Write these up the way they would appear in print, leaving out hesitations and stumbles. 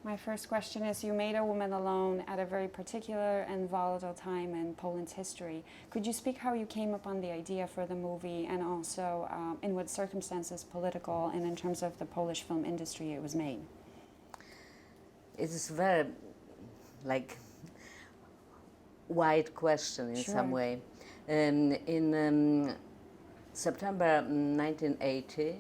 My first question is, you made A Woman Alone at a very particular and volatile time in Poland's history. Could you speak how you came upon the idea for the movie, and also in what circumstances, political and in terms of the Polish film industry, it was made? It is very, like, wide question in some way. In September 1980,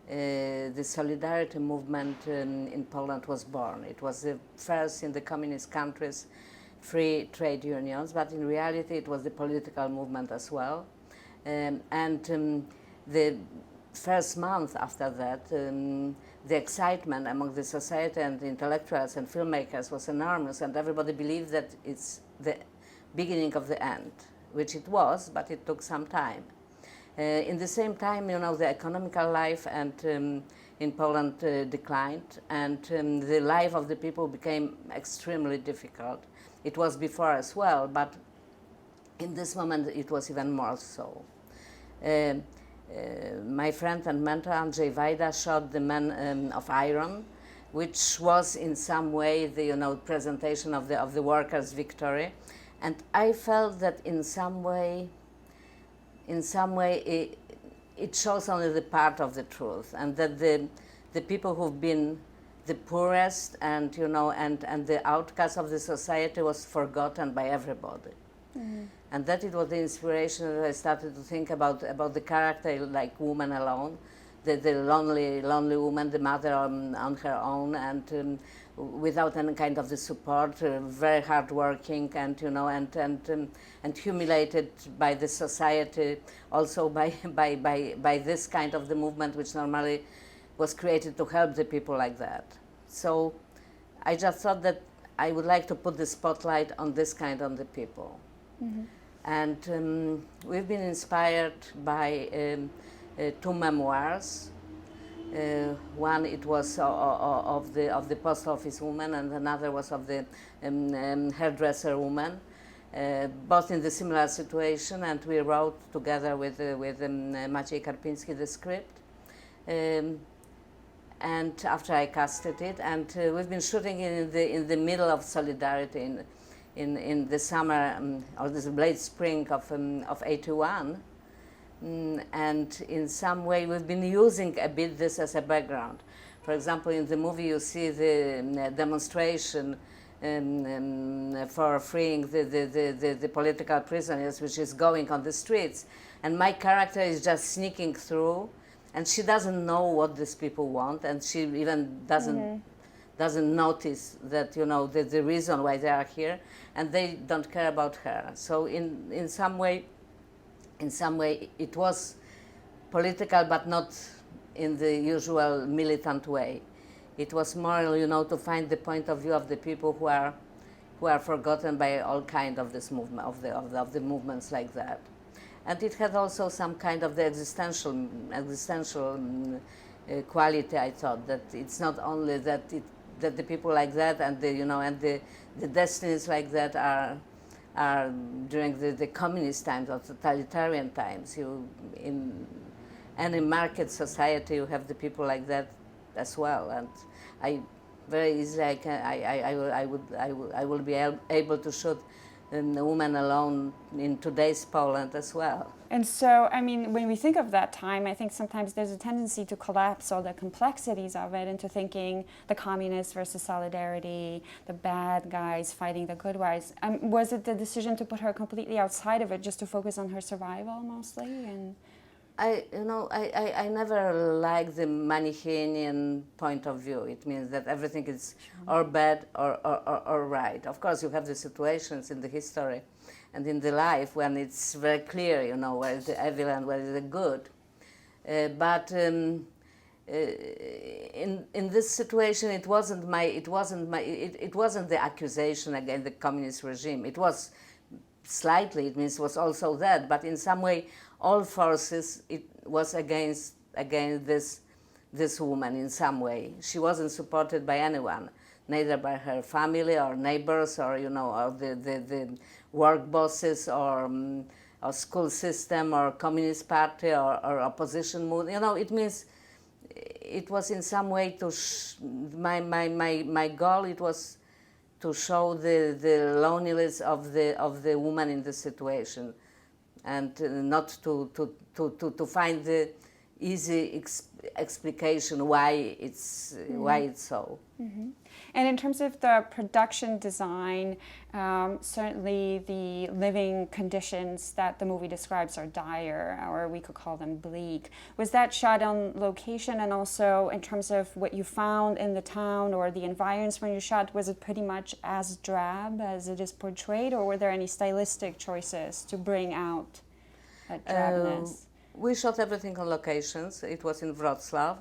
the Solidarity movement in Poland was born. It was the first in the communist countries free trade unions, but in reality it was the political movement as well. The first month after that, the excitement among the society and the intellectuals and filmmakers was enormous, and everybody believed that it's the beginning of the end, which it was, but it took some time. In the same time, you know, the economical life and in Poland declined, and the life of the people became extremely difficult. It was before as well, but in this moment it was even more so. My friend and mentor Andrzej Wajda shot The Man of Iron, which was in some way the, you know, presentation of the workers' victory, and I felt that in some way it shows only the part of the truth, and that the people who've been the poorest and, you know, and the outcasts of the society was forgotten by everybody. Mm-hmm. And that it was the inspiration that I started to think about the character like Woman Alone, the lonely woman, the mother on her own, and without any kind of the support, very hardworking, and, you know, and humiliated by the society, also by this kind of the movement which normally was created to help the people like that. So I just thought that I would like to put the spotlight on this kind of the people. Mm-hmm. And we've been inspired by two memoirs. One it was of the post office woman, and another was of the hairdresser woman, both in the similar situation, and we wrote together with Maciej Karpiński the script. And after I casted it, and we've been shooting in the middle of Solidarity in the summer or the late spring of '81. And in some way we've been using a bit this as a background. For example, in the movie you see the demonstration for freeing the political prisoners, which is going on the streets, and my character is just sneaking through, and she doesn't know what these people want, and she even doesn't notice that, you know, the reason why they are here, and they don't care about her. So in some way it was political, but not in the usual militant way. It was more, you know, to find the point of view of the people who are forgotten by all kind of this movement of the movements like that. And it had also some kind of the existential quality. I thought that it's not only that the people like that and the, you know, and the destinies like that are during the communist times or totalitarian times. In any market society you have the people like that as well, and I very easily I will be able to shoot A Woman Alone in today's Poland as well. And so, I mean, when we think of that time, I think sometimes there's a tendency to collapse all the complexities of it into thinking the communists versus solidarity, the bad guys fighting the good guys. Was it the decision to put her completely outside of it, just to focus on her survival mostly? And I never liked the Manichaean point of view. It means that everything is or bad or right. Of course, you have the situations in the history and in the life when it's very clear, you know, where is the evil and where is the good. But in this situation, it wasn't the accusation against the communist regime. It was slightly. It means it was also that, but in some way, all forces, it was against this woman in some way. She wasn't supported by anyone, neither by her family or neighbors or, you know, or the work bosses or school system or communist party or opposition movement. You know, it means it was in some way to my goal. It was to show the loneliness of the woman in the situation, and not to find the easy explication why it's so. Mm-hmm. And in terms of the production design, certainly the living conditions that the movie describes are dire, or we could call them bleak. Was that shot on location, and also in terms of what you found in the town or the environs when you shot, was it pretty much as drab as it is portrayed, or were there any stylistic choices to bring out that drabness? We shot everything on locations. It was in Wrocław,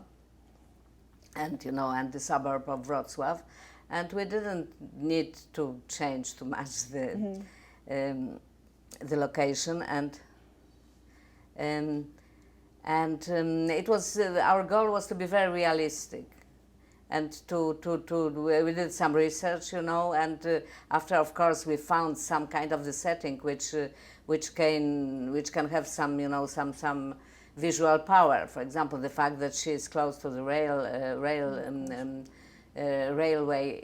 and and the suburb of Wrocław, and we didn't need to change too much the location, and it was our goal was to be very realistic, and we did some research, and after, of course, we found some kind of the setting which can have some some visual power. For example, the fact that she is close to the railway,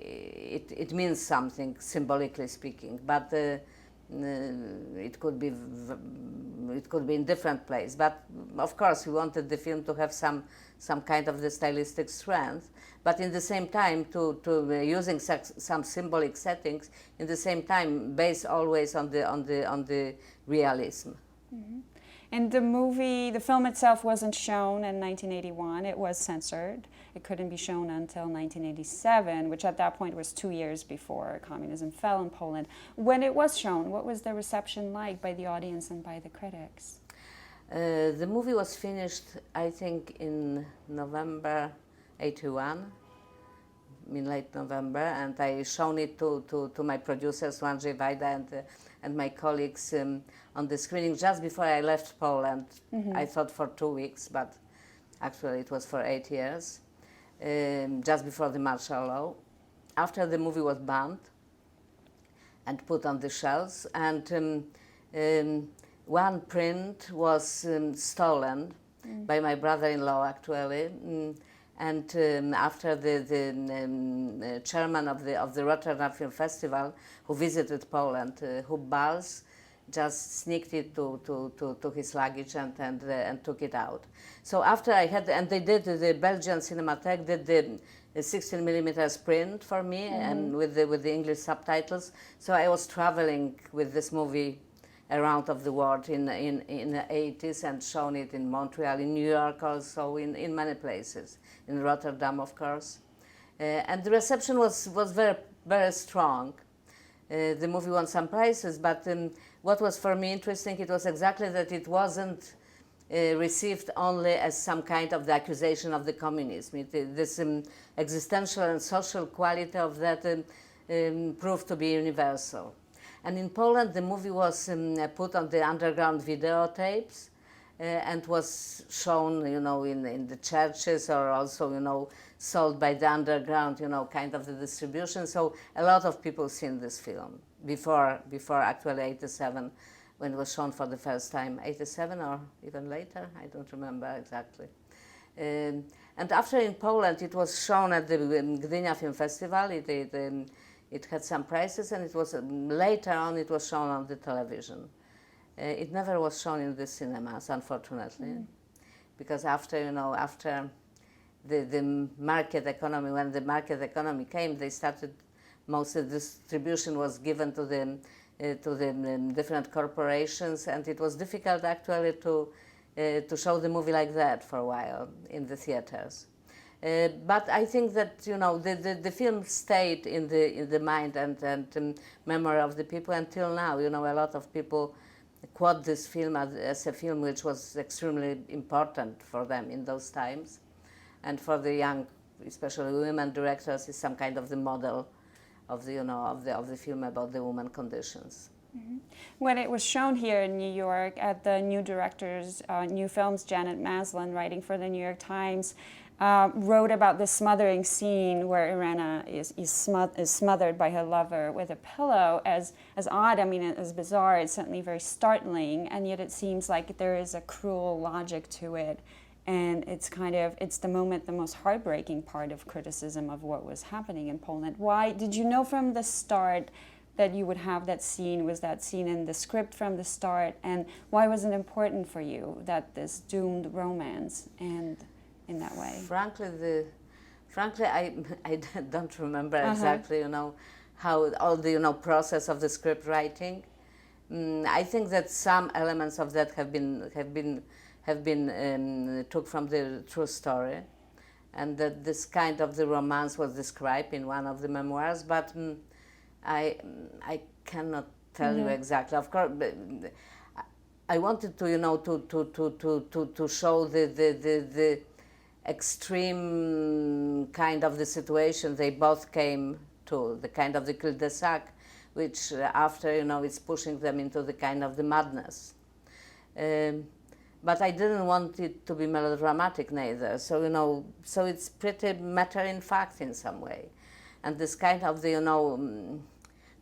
it means something symbolically speaking, but it could be in different place. But of course, we wanted the film to have some kind of the stylistic strength, but in the same time to using some symbolic settings, in the same time based always on the realism. Mm-hmm. And the film itself wasn't shown in 1981. It was censored. It couldn't be shown until 1987, which at that point was 2 years before communism fell in Poland. When it was shown, what was the reception like by the audience and by the critics? The movie was finished, I think, in November 81, in late November, and I shown it to my producers, Andrzej Wajda and my colleagues on the screening just before I left Poland. Mm-hmm. I thought for 2 weeks, but actually it was for 8 years, just before the martial law. After the movie was banned and put on the shelves, and one print was stolen by my brother-in-law, actually. And after the chairman of the Rotterdam Film Festival, who visited Poland, Hub Bals, just sneaked it to his luggage and took it out. So after and they did, the Belgian Cinematheque did the 16mm print for me, and with the English subtitles. So I was traveling with this movie around of the world in the 80s, and shown it in Montreal, in New York, also in many places, in Rotterdam, of course, and the reception was very, very strong. The movie won some prizes, but what was for me interesting, it was exactly that it wasn't received only as some kind of the accusation of the communism. This existential and social quality of that proved to be universal. And in Poland, the movie was put on the underground videotapes and was shown, in the churches, or also, sold by the underground, kind of the distribution. So a lot of people seen this film before actually 87, when it was shown for the first time. 87 or even later, I don't remember exactly. And after in Poland, it was shown at the Gdynia Film Festival. It had some prizes, and it was later on it was shown on the television. It never was shown in the cinemas, unfortunately, because after the market economy, when the market economy came, they started, most of the distribution was given to the different corporations, and it was difficult actually to show the movie like that for a while in the theaters. But I think that the film stayed in the mind and memory of the people until now. A lot of people quote this film as a film which was extremely important for them in those times, and for the young, especially women directors, is some kind of the model of the film about the woman conditions. Mm-hmm. When it was shown here in New York at the New Directors, New Films, Janet Maslin, writing for the New York Times, wrote about the smothering scene where Irena is smothered by her lover with a pillow as odd, as bizarre. It's certainly very startling, and yet it seems like there is a cruel logic to it. And it's the moment, the most heartbreaking part of criticism of what was happening in Poland. Why did you know from the start that you would have that scene? Was that scene in the script from the start? And why was it important for you that this doomed romance end in that way? Frankly, I don't remember exactly, how all the process of the script writing. I think that some elements of that have been took from the true story, and that this kind of the romance was described in one of the memoirs. But I cannot tell you exactly. Of course, I wanted to to show the extreme kind of the situation they both came to, the kind of the cul-de-sac, which after it's pushing them into the kind of the madness. But I didn't want it to be melodramatic neither. So so it's pretty matter in fact in some way, and this kind of the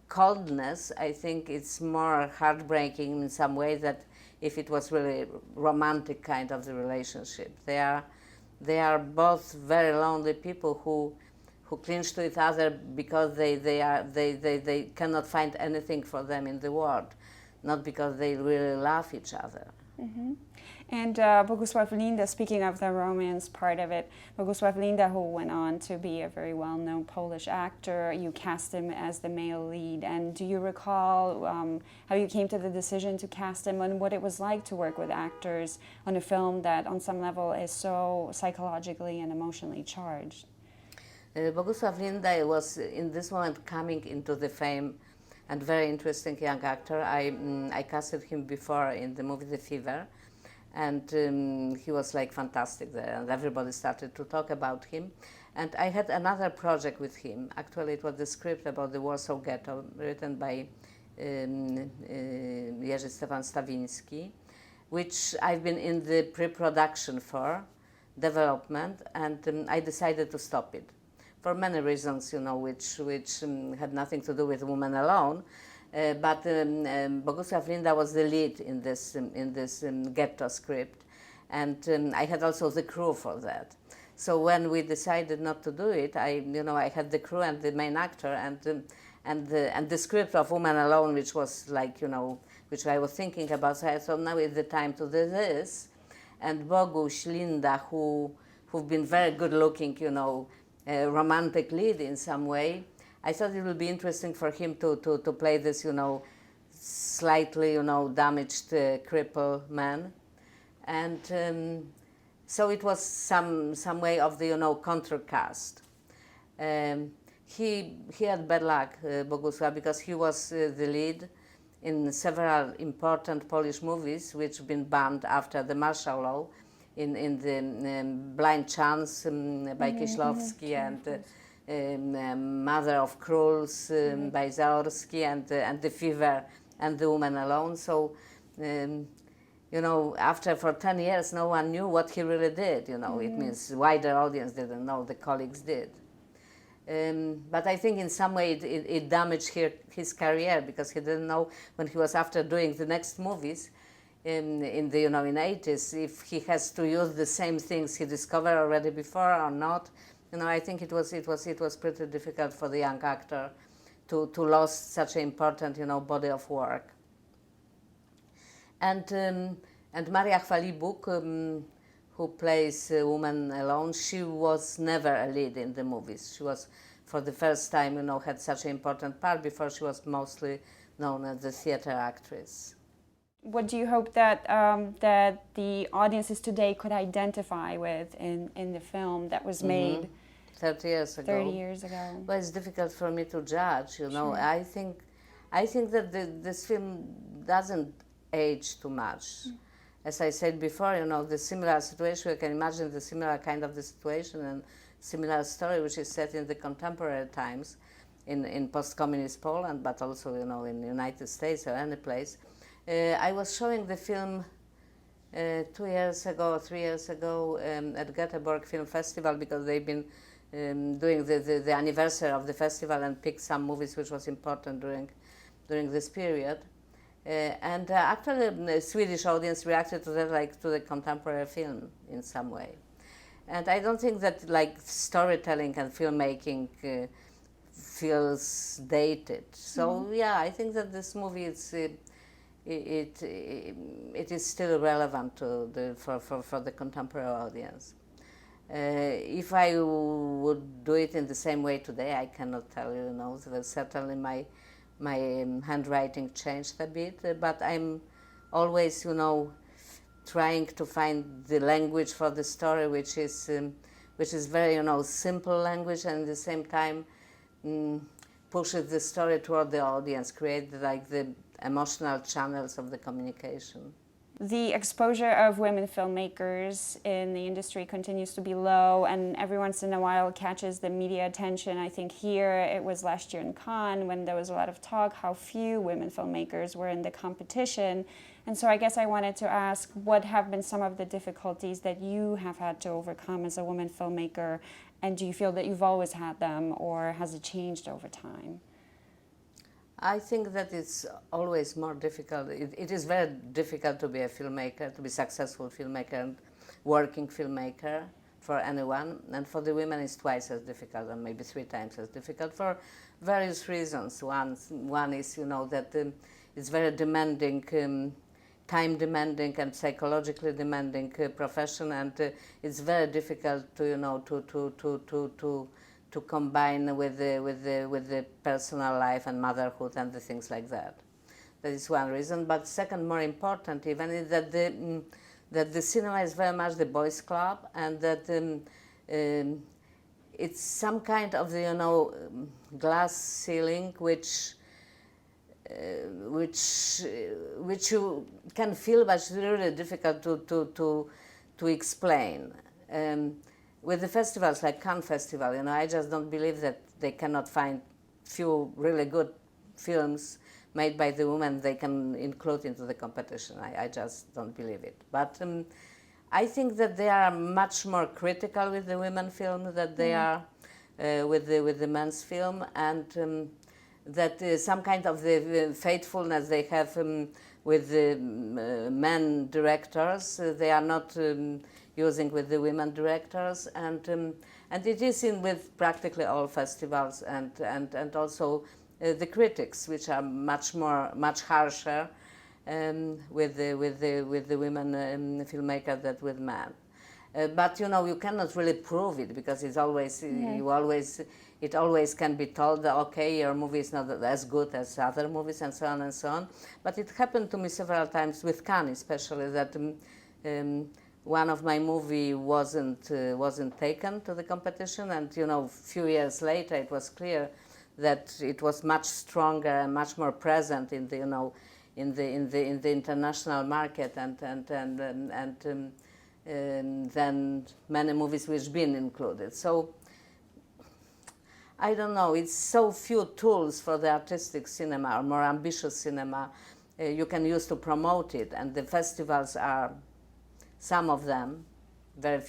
coldness, I think it's more heartbreaking in some way that if it was really romantic kind of the relationship. They are both very lonely people who cling to each other because they cannot find anything for them in the world, not because they really love each other. Mm-hmm. And Bogusław Linda, speaking of the romance part of it, Bogusław Linda, who went on to be a very well-known Polish actor, you cast him as the male lead. And do you recall how you came to the decision to cast him and what it was like to work with actors on a film that on some level is so psychologically and emotionally charged? Bogusław Linda was in this moment coming into the fame and very interesting young actor. I casted him before in the movie The Fever, and he was like fantastic there, and everybody started to talk about him. And I had another project with him. Actually, it was the script about the Warsaw Ghetto, written by Jerzy Stefan Stawiński, which I've been in the pre-production for, development, and I decided to stop it for many reasons, which had nothing to do with Woman Alone. But Bogusław Linda was the lead in this ghetto script, and I had also the crew for that. So when we decided not to do it, I had the crew and the main actor and the script of Woman Alone, which was like which I was thinking about. So I thought now is the time to do this, and Boguś, Linda, who've been very good looking, romantic lead in some way. I thought it would be interesting for him to play this, slightly, damaged, crippled man, and so it was some way of the, countercast. He had bad luck, Bogusław, because he was the lead in several important Polish movies which have been banned after the martial law, in the Blind Chance by Kieślowski, and Mother of Króls by Zaorski, and The Fever and The Woman Alone. So, after for 10 years, no one knew what he really did. It means wider audience didn't know, the colleagues did. But I think in some way it damaged his career, because he didn't know when he was after doing the next movies in the in 80s if he has to use the same things he discovered already before or not. I think it was pretty difficult for the young actor to lose such an important body of work. And Maria Chwalibuk, who plays Woman Alone, she was never a lead in the movies. She was, for the first time, had such an important part. Before, she was mostly known as the theater actress. What do you hope that that the audiences today could identify with in the film that was made 30 years ago? 30 years ago. Well, it's difficult for me to judge. Sure. I think that this film doesn't age too much. As I said before, the similar situation, you can imagine the similar kind of the situation and similar story which is set in the contemporary times in post-communist Poland, but also, in the United States or any place. I was showing the film 2 years ago, 3 years ago at Göteborg Film Festival, because they've been doing the anniversary of the festival and picked some movies which was important during this period. Actually, the Swedish audience reacted to that like to the contemporary film in some way. And I don't think that like storytelling and filmmaking feels dated. So yeah, I think that this movie it is still relevant to for the contemporary audience. If I would do it in the same way today, I cannot tell you. You know, certainly my handwriting changed a bit, but I'm always, you know, trying to find the language for the story, which is very, you know, simple language, and at the same time pushes the story toward the audience, create like the emotional channels of the communication. The exposure of women filmmakers in the industry continues to be low, and every once in a while it catches the media attention. I think here it was last year in Cannes when there was a lot of talk how few women filmmakers were in the competition. And so I guess I wanted to ask, what have been some of the difficulties that you have had to overcome as a woman filmmaker, and do you feel that you've always had them, or has it changed over time? I think that it's always more difficult. It is very difficult to be a filmmaker, to be a successful filmmaker and working filmmaker for anyone. And for the women it's twice as difficult, and maybe 3 times as difficult, for various reasons. One is, you know, that it's very demanding, time demanding and psychologically demanding profession, and it's very difficult to, you know, to combine with the personal life and motherhood and the things like that. That is one reason. But second, more important even, is that the cinema is very much the boys' club, and that it's some kind of the, you know, glass ceiling which you can feel, but it's really difficult to explain. With the festivals like Cannes Festival, you know, I just don't believe that they cannot find few really good films made by the women they can include into the competition. I just don't believe it. But I think that they are much more critical with the women film than they are with the men's film, and that some kind of the faithfulness they have with the men directors, they are not using with the women directors, and it is in with practically all festivals, and also the critics, which are much harsher with the women filmmaker than with men. But you know, you cannot really prove it, because it's always it always can be told that okay, your movie is not as good as other movies, and so on and so on. But it happened to me several times with Cannes, especially, that one of my movie wasn't taken to the competition, and you know, a few years later it was clear that it was much stronger and much more present in the, you know, in the international market, and than many movies which been included. So I don't know, it's so few tools for the artistic cinema or more ambitious cinema you can use to promote it, and the festivals are some of them, the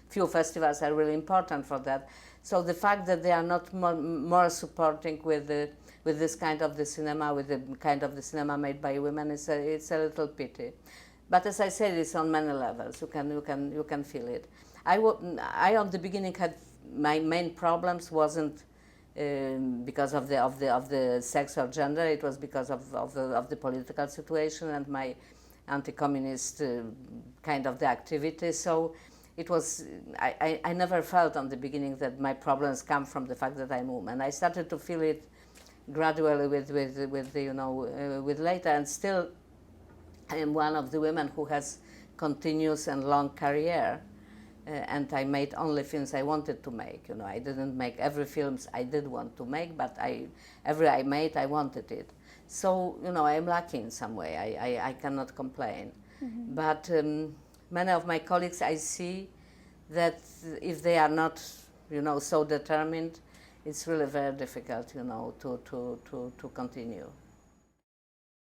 few festivals are really important for that. So the fact that they are not more supporting with this kind of the cinema, with the kind of the cinema made by women, it's a little pity. But as I said, it's on many levels. You can feel it. I on the beginning had my main problems wasn't because of the sex or gender. It was because of the political situation and my anti-communist kind of the activity. So it was, I never felt on the beginning that my problems come from the fact that I'm a woman. I started to feel it gradually with the, you know, with later, and still I am one of the women who has continuous and long career, and I made only films I wanted to make. You know, I didn't make every films I did want to make, but every I made, I wanted it. So, you know, I'm lucky in some way. I cannot complain. Mm-hmm. But many of my colleagues, I see that if they are not, you know, so determined, it's really very difficult, you know, to continue.